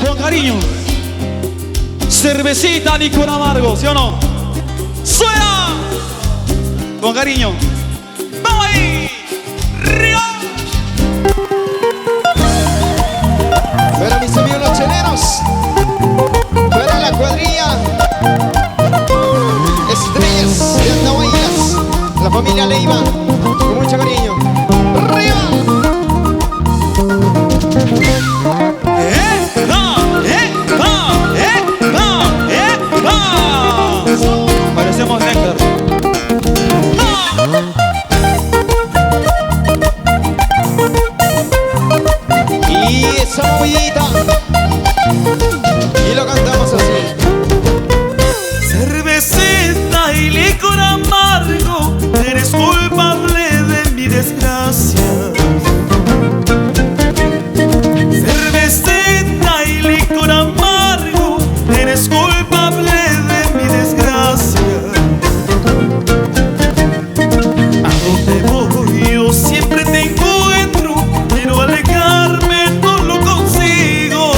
con cariño. Cervecita, licor amargo, ¿sí o no? ¡Suena! Con cariño. ¡Vamos ahí! ¡Río! Para mis amigos los cheleros, para la cuadrilla Estrellas de Andahuaylas, la familia Leiva, con mucho cariño. ¡Arriba! Parecemos néctar. Y esa movida, y lo cantamos así. Cervecita y licor amargo, eres culpable de mi desgracia. Cervecita y licor amargo, eres culpable de mi desgracia. A donde voy yo siempre te encuentro, quiero alejarme, no lo consigo.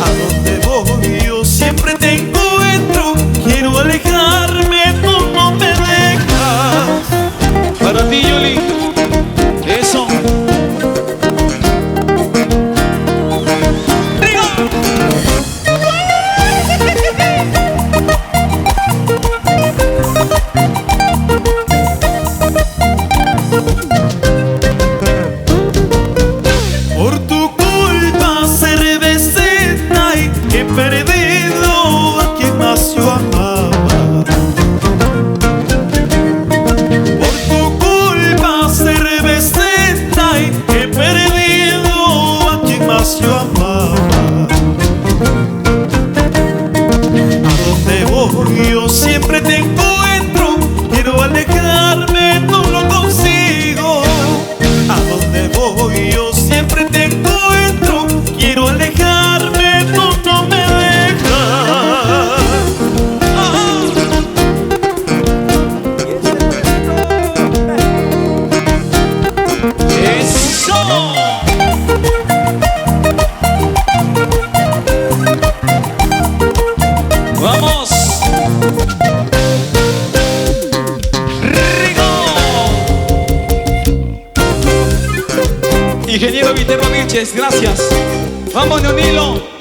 A donde voy yo siempre te encuentro, quiero alejarme, tú no me dejas. Para ti, Yoli. Eso. Por tu culpa, cervecita, y he perdido a quien más yo amaba. Por tu culpa, cervecita, y he perdido a quien más yo amaba. A donde voy yo siempre te encuentro, quiero alejarme, no lo consigo. A donde voy yo siempre te encuentro, quiero alejarme, tú no me dejas. Eso. Vamos. Rico. Ingeniero Viterbo Vilches, gracias. Vamos, Leonilo.